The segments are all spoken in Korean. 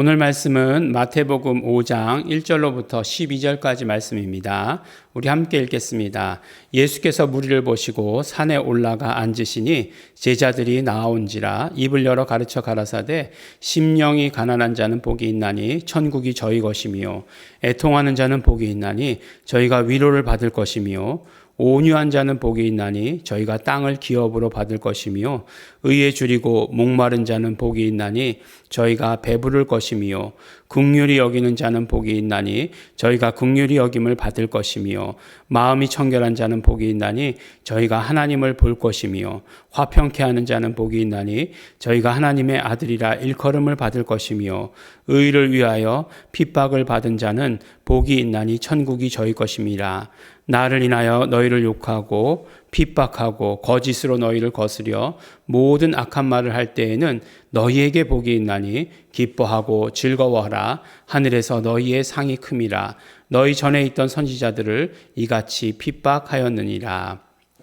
오늘 말씀은 마태복음 5장 1절로부터 12절까지 말씀입니다. 우리 함께 읽겠습니다. 예수께서 무리를 보시고 산에 올라가 앉으시니 제자들이 나아온지라 입을 열어 가르쳐 가라사대 심령이 가난한 자는 복이 있나니 천국이 저희 것이며 애통하는 자는 복이 있나니 저희가 위로를 받을 것이며 온유한 자는 복이 있나니 저희가 땅을 기업으로 받을 것이며 의에 줄이고 목마른 자는 복이 있나니 저희가 배부를 것이며 긍휼히 여기는 자는 복이 있나니 저희가 긍휼히 여김을 받을 것이며 마음이 청결한 자는 복이 있나니 저희가 하나님을 볼 것이며 화평케 하는 자는 복이 있나니 저희가 하나님의 아들이라 일컬음을 받을 것이며 의를 위하여 핍박을 받은 자는 복이 있나니 천국이 저희 것임이라. 나를 인하여 너희를 욕하고 핍박하고 거짓으로 너희를 거스려 모든 악한 말을 할 때에는 너희에게 복이 있나니 기뻐하고 즐거워하라. 하늘에서 너희의 상이 큼이라. 너희 전에 있던 선지자들을 이같이 핍박하였느니라.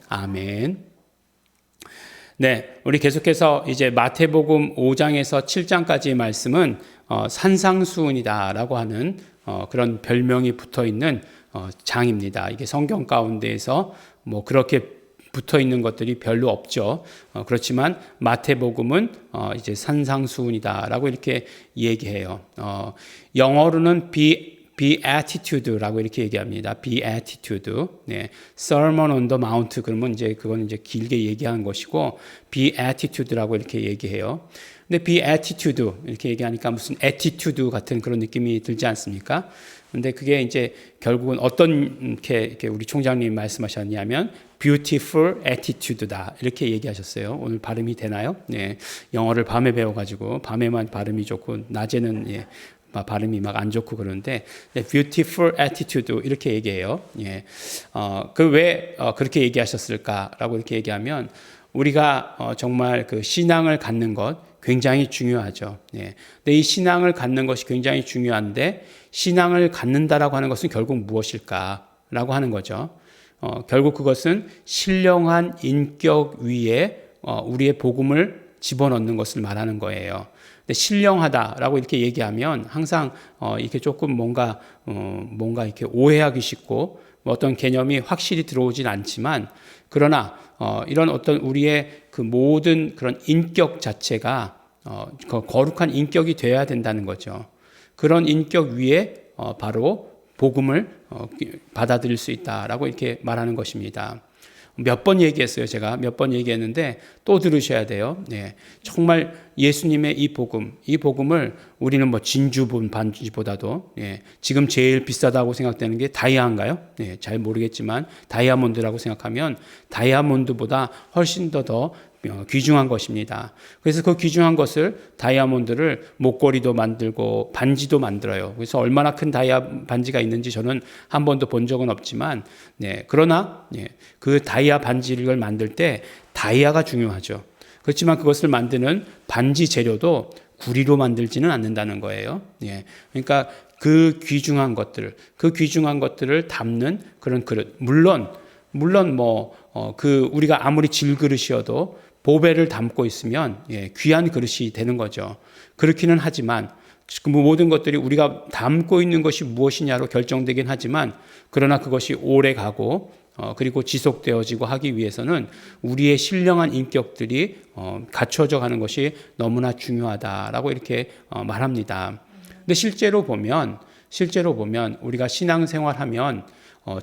아멘. 네, 우리 계속해서 이제 마태복음 5장에서 7장까지의 말씀은 산상수훈이다라고 하는 그런 별명이 붙어 있는 장입니다. 이게 성경 가운데에서 뭐 그렇게 붙어 있는 것들이 별로 없죠. 그렇지만 마태복음은 이제 산상수훈이다라고 이렇게 얘기해요. 영어로는 beatitude라고 이렇게 얘기합니다. beatitude. 네. Sermon on the Mount 그러면 이제 그건 이제 길게 얘기하는 것이고 beatitude라고 이렇게 얘기해요. 근데 beatitude 이렇게 얘기하니까 무슨 attitude 같은 그런 느낌이 들지 않습니까? 근데 그게 이제 결국은 어떤 이렇게 우리 총장님이 말씀하셨냐면 beautiful attitude다 이렇게 얘기하셨어요. 오늘 발음이 되나요? 네, 영어를 밤에 배워가지고 밤에만 발음이 좋고 낮에는 예, 발음이 막 안 좋고 그러는데 beautiful attitude 이렇게 얘기해요. 예, 그 왜 그렇게 얘기하셨을까라고 이렇게 얘기하면 우리가 정말 그 신앙을 갖는 것 굉장히 중요하죠. 예. 근데 이 신앙을 갖는 것이 굉장히 중요한데 신앙을 갖는다라고 하는 것은 결국 무엇일까라고 하는 거죠. 결국 그것은 신령한 인격 위에 우리의 복음을 집어넣는 것을 말하는 거예요. 근데 신령하다라고 이렇게 얘기하면 항상 이렇게 조금 뭔가 이렇게 오해하기 쉽고 어떤 개념이 확실히 들어오진 않지만 그러나 이런 어떤 우리의 그 모든 그런 인격 자체가 거룩한 인격이 되어야 된다는 거죠. 그런 인격 위에 바로 복음을 받아들일 수 있다라고 이렇게 말하는 것입니다. 몇 번 얘기했어요. 제가 몇 번 얘기했는데 또 들으셔야 돼요. 네. 정말 예수님의 이 복음을 우리는 뭐 진주본 반지보다도 예, 지금 제일 비싸다고 생각되는 게 다이아인가요? 네, 잘 모르겠지만 다이아몬드라고 생각하면 다이아몬드보다 훨씬 더 귀중한 것입니다. 그래서 그 귀중한 것을 다이아몬드를 목걸이도 만들고 반지도 만들어요. 그래서 얼마나 큰 다이아 반지가 있는지 저는 한 번도 본 적은 없지만, 네, 그러나 그 다이아 반지를 만들 때 다이아가 중요하죠. 그렇지만 그것을 만드는 반지 재료도 구리로 만들지는 않는다는 거예요. 예. 그러니까 그 귀중한 것들을 담는 그런 그릇. 물론 우리가 아무리 질그릇이어도 보배를 담고 있으면 귀한 그릇이 되는 거죠. 그렇기는 하지만 그 모든 것들이 우리가 담고 있는 것이 무엇이냐로 결정되긴 하지만 그러나 그것이 오래 가고 그리고 지속되어지고 하기 위해서는 우리의 신령한 인격들이 갖춰져 가는 것이 너무나 중요하다라고 이렇게 말합니다. 근데 실제로 보면 우리가 신앙생활하면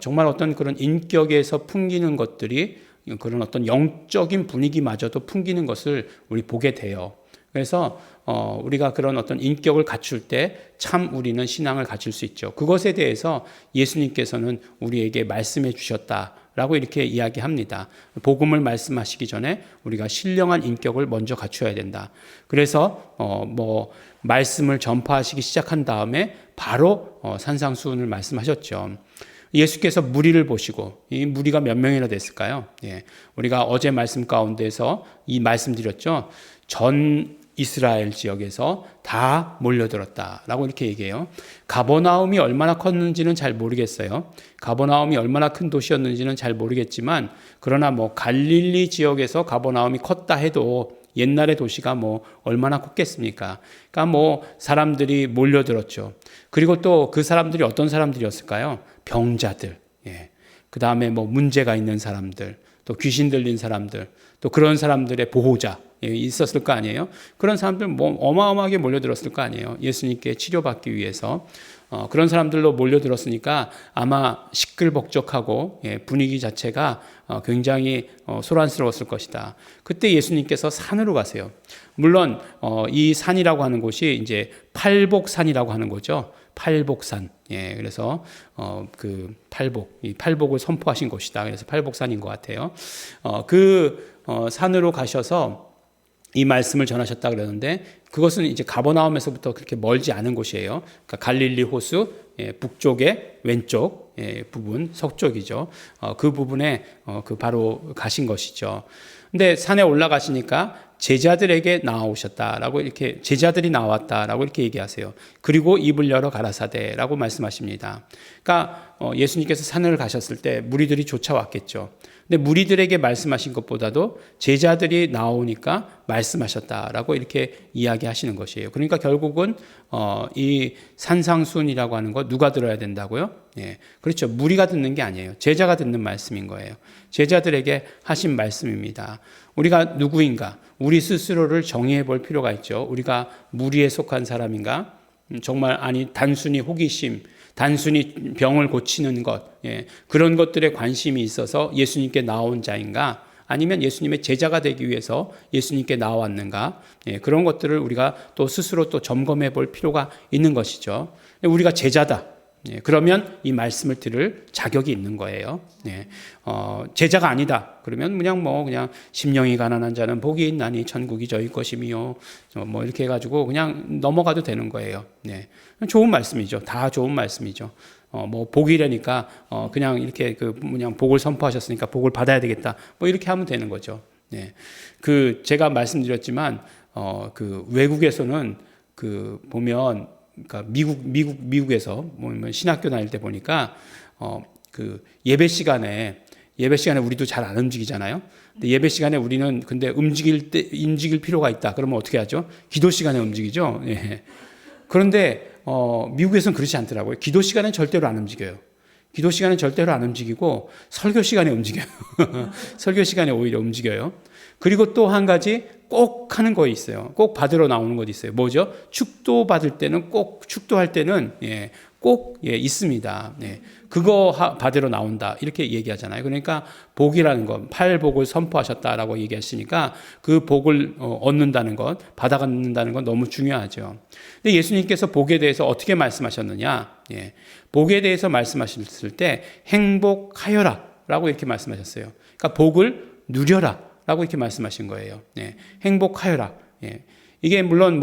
정말 어떤 그런 인격에서 풍기는 것들이 그런 어떤 영적인 분위기마저도 풍기는 것을 우리 보게 돼요. 그래서 우리가 그런 어떤 인격을 갖출 때 참 우리는 신앙을 갖출 수 있죠. 그것에 대해서 예수님께서는 우리에게 말씀해 주셨다라고 이렇게 이야기합니다. 복음을 말씀하시기 전에 우리가 신령한 인격을 먼저 갖춰야 된다. 그래서 말씀을 전파하시기 시작한 다음에 바로 산상수훈을 말씀하셨죠. 예수께서 무리를 보시고 이 무리가 몇 명이나 됐을까요? 예, 우리가 어제 말씀 가운데서 이 말씀드렸죠. 전 이스라엘 지역에서 다 몰려들었다라고 이렇게 얘기해요. 가버나움이 얼마나 컸는지는 잘 모르겠어요. 가버나움이 얼마나 큰 도시였는지는 잘 모르겠지만 그러나 갈릴리 지역에서 가버나움이 컸다 해도 옛날의 도시가 뭐 얼마나 컸겠습니까? 그러니까 뭐 사람들이 몰려들었죠. 그리고 또 그 사람들이 어떤 사람들이었을까요? 병자들, 예. 그 다음에 뭐 문제가 있는 사람들, 또 귀신 들린 사람들, 또 그런 사람들의 보호자 있었을 거 아니에요? 그런 사람들 뭐 어마어마하게 몰려들었을 거 아니에요? 예수님께 치료받기 위해서. 그런 사람들로 몰려들었으니까 아마 시끌벅적하고 분위기 자체가 굉장히 소란스러웠을 것이다. 그때 예수님께서 산으로 가세요. 물론 이 산이라고 하는 곳이 이제 팔복산이라고 하는 거죠. 팔복산. 예, 그래서 그 이 팔복을 선포하신 곳이다. 그래서 팔복산인 것 같아요. 산으로 가셔서 이 말씀을 전하셨다 그러는데 그것은 이제 가버나움에서부터 그렇게 멀지 않은 곳이에요. 그러니까 갈릴리 호수 북쪽의 왼쪽 부분, 서쪽이죠. 그 부분에 바로 가신 것이죠. 근데 산에 올라가시니까 제자들에게 나오셨다라고 이렇게 제자들이 나왔다라고 이렇게 얘기하세요. 그리고 입을 열어 가라사대라고 말씀하십니다. 그러니까 예수님께서 산을 가셨을 때 무리들이 쫓아왔겠죠. 근데 무리들에게 말씀하신 것보다도 제자들이 나오니까 말씀하셨다라고 이렇게 이야기하시는 것이에요. 그러니까 결국은 이 산상순이라고 하는 거 누가 들어야 된다고요? 예, 그렇죠. 무리가 듣는 게 아니에요. 제자가 듣는 말씀인 거예요. 제자들에게 하신 말씀입니다. 우리가 누구인가? 우리 스스로를 정의해 볼 필요가 있죠. 우리가 무리에 속한 사람인가? 정말 아니 단순히 호기심, 단순히 병을 고치는 것, 그런 것들에 관심이 있어서 예수님께 나온 자인가? 아니면 예수님의 제자가 되기 위해서 예수님께 나왔는가? 그런 것들을 우리가 또 스스로 또 점검해 볼 필요가 있는 것이죠. 우리가 제자다. 그러면 이 말씀을 들을 자격이 있는 거예요. 제자가 아니다. 그러면 그냥 심령이 가난한 자는 복이 있나니 천국이 저희 것이미요. 뭐 이렇게 해가지고 그냥 넘어가도 되는 거예요. 좋은 말씀이죠. 다 좋은 말씀이죠. 뭐 복이라니까 그냥 이렇게 그냥 복을 선포하셨으니까 복을 받아야 되겠다. 뭐 이렇게 하면 되는 거죠. 제가 말씀드렸지만 그 외국에서는 보면 그러니까 미국에서 뭐 신학교 다닐 때 보니까 예배 시간에 우리도 잘 안 움직이잖아요. 근데 예배 시간에 우리는 근데 움직일 필요가 있다. 그러면 어떻게 하죠? 기도 시간에 움직이죠. 예. 그런데 미국에서는 그렇지 않더라고요. 기도 시간에 절대로 안 움직여요. 기도 시간에 절대로 안 움직이고 설교 시간에 움직여요. 설교 시간에 오히려 움직여요. 그리고 또 한 가지 꼭 하는 거 있어요. 꼭 받으러 나오는 것 있어요. 뭐죠? 축도 받을 때는 축도할 때는 꼭 있습니다. 그거 받으러 나온다 이렇게 얘기하잖아요. 그러니까 복이라는 것, 팔복을 선포하셨다라고 얘기하시니까 그 복을 얻는다는 것, 받아간다는 건 너무 중요하죠. 근데 예수님께서 복에 대해서 어떻게 말씀하셨느냐? 복에 대해서 말씀하셨을 때 행복하여라라고 이렇게 말씀하셨어요. 그러니까 복을 누려라라고 이렇게 말씀하신 거예요. 행복하여라. 이게 물론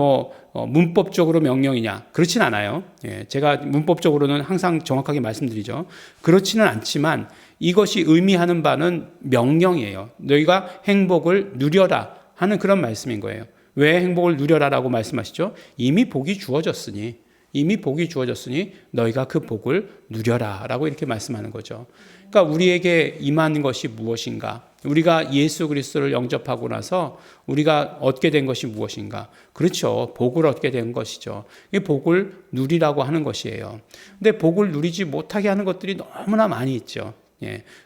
문법적으로 명령이냐? 그렇진 않아요. 제가 문법적으로는 항상 정확하게 말씀드리죠. 그렇지는 않지만 이것이 의미하는 바는 명령이에요. 너희가 행복을 누려라 하는 그런 말씀인 거예요. 왜 행복을 누려라라고 말씀하시죠? 이미 복이 주어졌으니 너희가 그 복을 누려라라고 이렇게 말씀하는 거죠. 그러니까 우리에게 임한 것이 무엇인가? 우리가 예수 그리스도를 영접하고 나서 우리가 얻게 된 것이 무엇인가? 그렇죠. 복을 얻게 된 것이죠. 이 복을 누리라고 하는 것이에요. 근데 복을 누리지 못하게 하는 것들이 너무나 많이 있죠.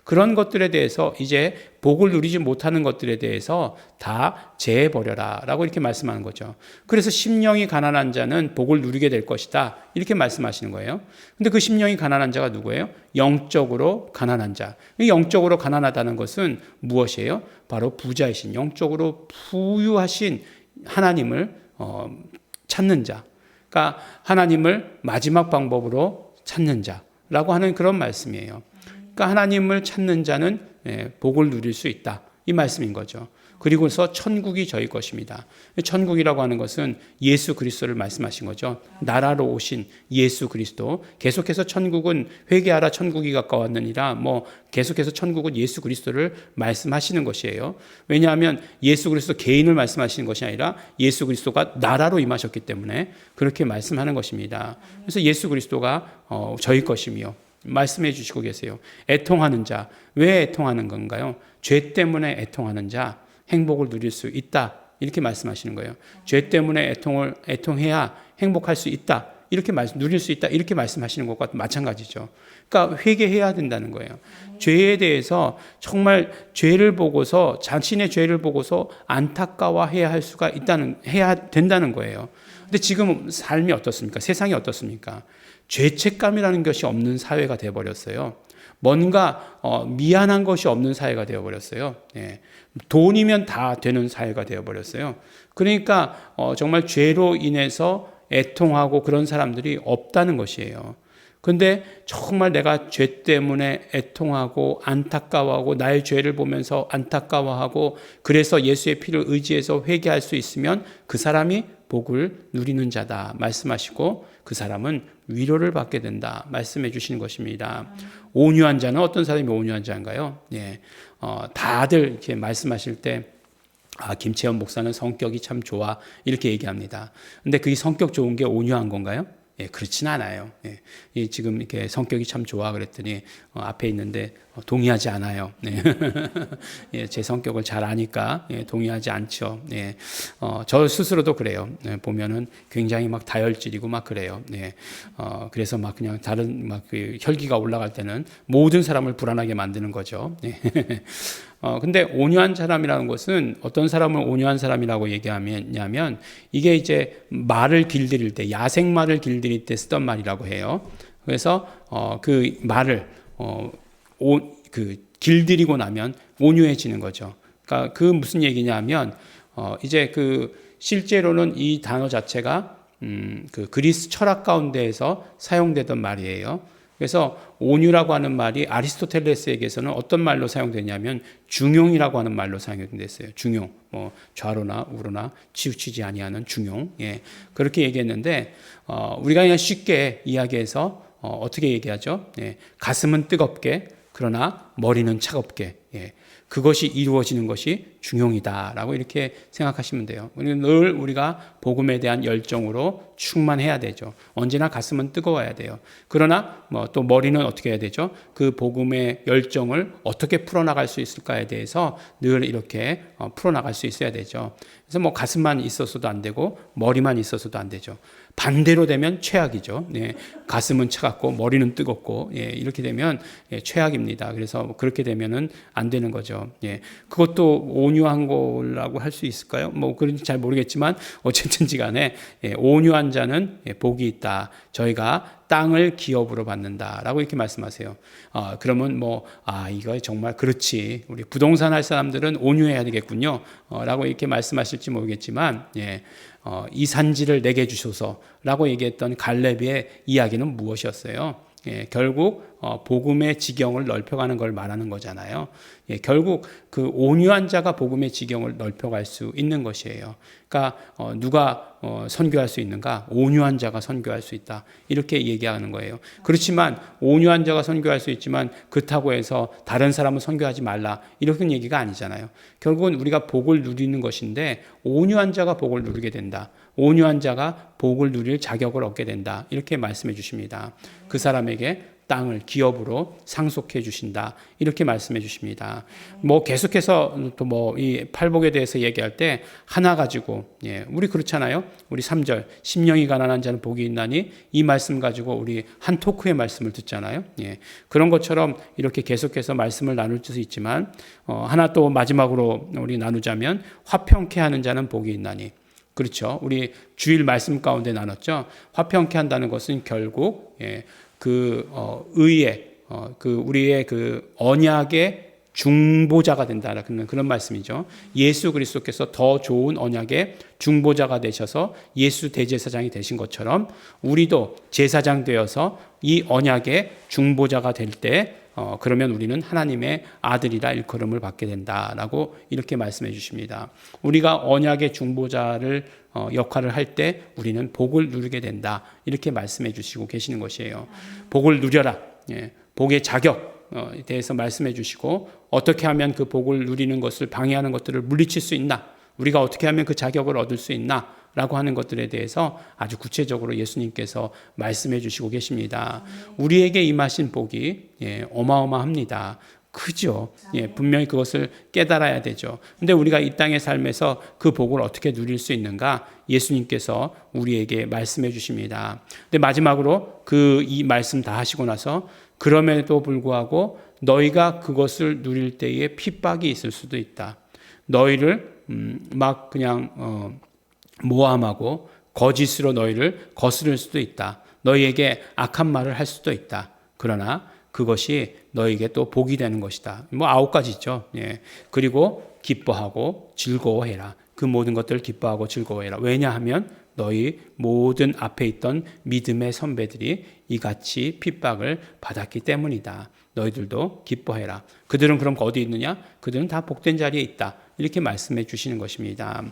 그런 것들에 대해서 이제 복을 누리지 못하는 것들에 대해서 다 제해버려라 라고 이렇게 말씀하는 거죠. 그래서 심령이 가난한 자는 복을 누리게 될 것이다 이렇게 말씀하시는 거예요. 근데 그 심령이 가난한 자가 누구예요? 영적으로 가난한 자. 영적으로 가난하다는 것은 무엇이에요? 바로 부자이신 영적으로 부유하신 하나님을 찾는 자. 그러니까 하나님을 마지막 방법으로 찾는 자라고 하는 그런 말씀이에요. 그러니까 하나님을 찾는 자는 복을 누릴 수 있다. 이 말씀인 거죠. 그리고서 천국이 저희 것입니다. 천국이라고 하는 것은 예수 그리스도를 말씀하신 거죠. 나라로 오신 예수 그리스도. 계속해서 천국은 회개하라 천국이 가까웠느니라 계속해서 천국은 예수 그리스도를 말씀하시는 것이에요. 왜냐하면 예수 그리스도 개인을 말씀하시는 것이 아니라 예수 그리스도가 나라로 임하셨기 때문에 그렇게 말씀하는 것입니다. 그래서 예수 그리스도가 저희 것이며 말씀해 주시고 계세요. 애통하는 자. 왜 애통하는 건가요? 죄 때문에 애통하는 자 행복을 누릴 수 있다 이렇게 말씀하시는 거예요. 죄 때문에 애통해야 행복할 수 있다. 이렇게 누릴 수 있다. 이렇게 말씀하시는 것과 마찬가지죠. 그러니까 회개해야 된다는 거예요. 죄에 대해서 정말 죄를 보고서 자신의 죄를 보고서 안타까워해야 해야 된다는 거예요. 근데 지금 삶이 어떻습니까? 세상이 어떻습니까? 죄책감이라는 것이 없는 사회가 되어버렸어요. 뭔가 미안한 것이 없는 사회가 되어버렸어요. 예. 돈이면 다 되는 사회가 되어버렸어요. 그러니까 정말 죄로 인해서 애통하고 그런 사람들이 없다는 것이에요. 근데 정말 내가 죄 때문에 애통하고 안타까워하고 나의 죄를 보면서 안타까워하고 그래서 예수의 피를 의지해서 회개할 수 있으면 그 사람이 복을 누리는 자다 말씀하시고 그 사람은 위로를 받게 된다 말씀해 주시는 것입니다. 온유한 자는 어떤 사람이 온유한 자인가요? 예. 다들 이렇게 말씀하실 때 김채원 목사는 성격이 참 좋아 이렇게 얘기합니다. 근데 그게 성격 좋은 게 온유한 건가요? 예, 그렇진 않아요. 예, 지금 이렇게 성격이 참 좋아 그랬더니 앞에 있는데 동의하지 않아요. 네. 예, 제 성격을 잘 아니까 동의하지 않죠. 예, 저 스스로도 그래요. 보면은 굉장히 막 다혈질이고 막 그래요. 예, 그래서 막 그냥 다른 막 그 혈기가 올라갈 때는 모든 사람을 불안하게 만드는 거죠. 예. 근데 온유한 사람이라는 것은 어떤 사람을 온유한 사람이라고 얘기하냐면 이게 이제 말을 길들일 때 야생말을 길들일 때 쓰던 말이라고 해요. 그래서 그 말을 길들이고 나면 온유해지는 거죠. 그러니까 그 무슨 얘기냐면 이제 그 실제로는 이 단어 자체가 그 그리스 철학 가운데에서 사용되던 말이에요. 그래서 온유라고 하는 말이 아리스토텔레스에게서는 어떤 말로 사용되냐면 중용이라고 하는 말로 사용됐어요. 중용, 뭐 좌로나 우로나 치우치지 아니하는 중용. 예, 그렇게 얘기했는데 우리가 그냥 쉽게 이야기해서 어떻게 얘기하죠? 예, 가슴은 뜨겁게 그러나 머리는 차갑게. 예, 그것이 이루어지는 것이 중용이다라고 이렇게 생각하시면 돼요. 늘 우리가 복음에 대한 열정으로 충만해야 되죠. 언제나 가슴은 뜨거워야 돼요. 그러나 또 머리는 어떻게 해야 되죠? 그 복음의 열정을 어떻게 풀어나갈 수 있을까에 대해서 늘 이렇게 풀어나갈 수 있어야 되죠. 그래서 뭐 가슴만 있어서도 안 되고 머리만 있어서도 안 되죠. 반대로 되면 최악이죠. 예, 가슴은 차갑고 머리는 뜨겁고 예, 이렇게 되면 최악입니다. 그래서 그렇게 되면은 안 되는 거죠. 예, 그것도 온유한 거라고 할 수 있을까요? 뭐 그런지 잘 모르겠지만 어쨌든지 간에 온유한 자는 복이 있다. 저희가 땅을 기업으로 받는다라고 이렇게 말씀하세요. 그러면 이거 정말 그렇지. 우리 부동산 할 사람들은 온유해야 되겠군요. 라고 이렇게 말씀하실지 모르겠지만, 이 산지를 내게 주소서라고 얘기했던 갈렙의 이야기는 무엇이었어요? 결국 복음의 지경을 넓혀가는 걸 말하는 거잖아요. 결국 그 온유한 자가 복음의 지경을 넓혀갈 수 있는 것이에요. 그러니까 누가 선교할 수 있는가? 온유한 자가 선교할 수 있다. 이렇게 얘기하는 거예요. 그렇지만 온유한 자가 선교할 수 있지만 그렇다고 해서 다른 사람은 선교하지 말라. 이런 얘기가 아니잖아요. 결국은 우리가 복을 누리는 것인데 온유한 자가 복을 누리게 된다. 온유한 자가 복을 누릴 자격을 얻게 된다. 이렇게 말씀해 주십니다. 그 사람에게 땅을 기업으로 상속해 주신다. 이렇게 말씀해 주십니다. 계속해서 또 이 팔복에 대해서 얘기할 때 하나 가지고, 우리 그렇잖아요. 우리 3절, 심령이 가난한 자는 복이 있나니 이 말씀 가지고 우리 한 토크의 말씀을 듣잖아요. 그런 것처럼 이렇게 계속해서 말씀을 나눌 수 있지만, 하나 또 마지막으로 우리 나누자면 화평케 하는 자는 복이 있나니. 그렇죠. 우리 주일 말씀 가운데 나눴죠. 화평케 한다는 것은 결국, 의의, 우리의 언약의 중보자가 된다는 그런 말씀이죠. 예수 그리스도께서 더 좋은 언약의 중보자가 되셔서 예수 대제사장이 되신 것처럼 우리도 제사장 되어서 이 언약의 중보자가 될 때 그러면 우리는 하나님의 아들이라 일컬음을 받게 된다라고 이렇게 말씀해 주십니다. 우리가 언약의 중보자를 역할을 할 때 우리는 복을 누리게 된다. 이렇게 말씀해 주시고 계시는 것이에요. 복을 누려라. 복의 자격에 대해서 말씀해 주시고 어떻게 하면 그 복을 누리는 것을 방해하는 것들을 물리칠 수 있나? 우리가 어떻게 하면 그 자격을 얻을 수 있나? 라고 하는 것들에 대해서 아주 구체적으로 예수님께서 말씀해 주시고 계십니다. 우리에게 임하신 복이 어마어마합니다. 크죠. 예, 분명히 그것을 깨달아야 되죠. 근데 우리가 이 땅의 삶에서 그 복을 어떻게 누릴 수 있는가? 예수님께서 우리에게 말씀해 주십니다. 근데 마지막으로 이 말씀 다 하시고 나서 그럼에도 불구하고 너희가 그것을 누릴 때에 핍박이 있을 수도 있다. 너희를 막 그냥 모함하고 거짓으로 너희를 거스를 수도 있다. 너희에게 악한 말을 할 수도 있다. 그러나 그것이 너희에게 또 복이 되는 것이다. 9가지 있죠. 예. 그리고 기뻐하고 즐거워해라. 그 모든 것들을 기뻐하고 즐거워해라. 왜냐하면 너희 모든 앞에 있던 믿음의 선배들이 이같이 핍박을 받았기 때문이다. 너희들도 기뻐해라. 그들은 그럼 어디 있느냐? 그들은 다 복된 자리에 있다. 이렇게 말씀해 주시는 것입니다.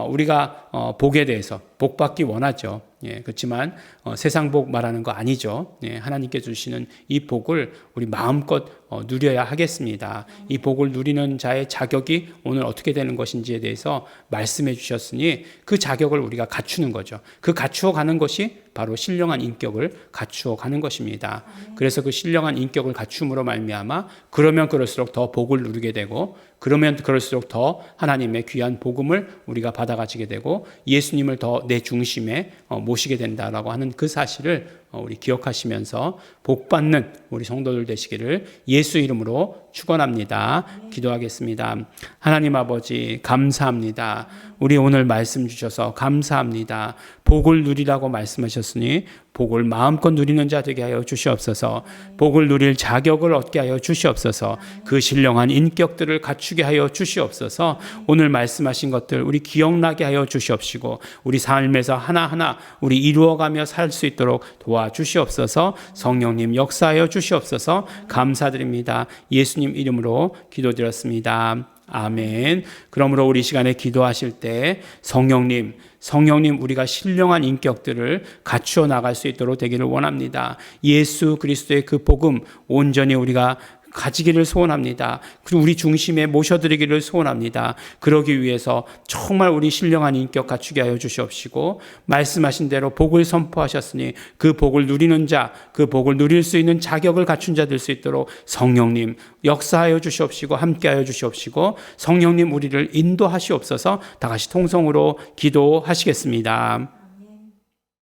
우리가 복에 대해서 복받기 원하죠. 예, 그렇지만 세상 복 말하는 거 아니죠. 예, 하나님께 주시는 이 복을 우리 마음껏 누려야 하겠습니다. 이 복을 누리는 자의 자격이 오늘 어떻게 되는 것인지에 대해서 말씀해 주셨으니 그 자격을 우리가 갖추는 거죠. 그 갖추어 가는 것이 바로 신령한 인격을 갖추어 가는 것입니다. 그래서 그 신령한 인격을 갖춤으로 말미암아 그러면 그럴수록 더 복을 누리게 되고 그러면 그럴수록 더 하나님의 귀한 복음을 우리가 받아가지게 되고 예수님을 더 내 중심에 모시게 된다라고 하는 그 사실을 우리 기억하시면서 복받는 우리 성도들 되시기를 예수 이름으로 축원합니다. 기도하겠습니다. 하나님 아버지 감사합니다. 우리 오늘 말씀 주셔서 감사합니다. 복을 누리라고 말씀하셨으니 복을 마음껏 누리는 자 되게 하여 주시옵소서. 복을 누릴 자격을 얻게 하여 주시옵소서. 그 신령한 인격들을 갖추게 하여 주시옵소서. 오늘 말씀하신 것들 우리 기억나게 하여 주시옵시고 우리 삶에서 하나하나 우리 이루어가며 살 수 있도록 도와주시옵소서. 성령님 역사하여 주시옵소서. 감사드립니다. 예수님 이름으로 기도드렸습니다. 아멘. 그러므로 우리 시간에 기도하실 때 성령님 우리가 신령한 인격들을 갖추어 나갈 수 있도록 되기를 원합니다. 예수 그리스도의 그 복음 온전히 우리가 가지기를 소원합니다. 그리고 우리 중심에 모셔드리기를 소원합니다. 그러기 위해서 정말 우리 신령한 인격 갖추게 하여 주시옵시고 말씀하신 대로 복을 선포하셨으니 그 복을 누리는 자, 그 복을 누릴 수 있는 자격을 갖춘 자 될 수 있도록 성령님 역사하여 주시옵시고 함께하여 주시옵시고 성령님 우리를 인도하시옵소서. 다 같이 통성으로 기도하시겠습니다.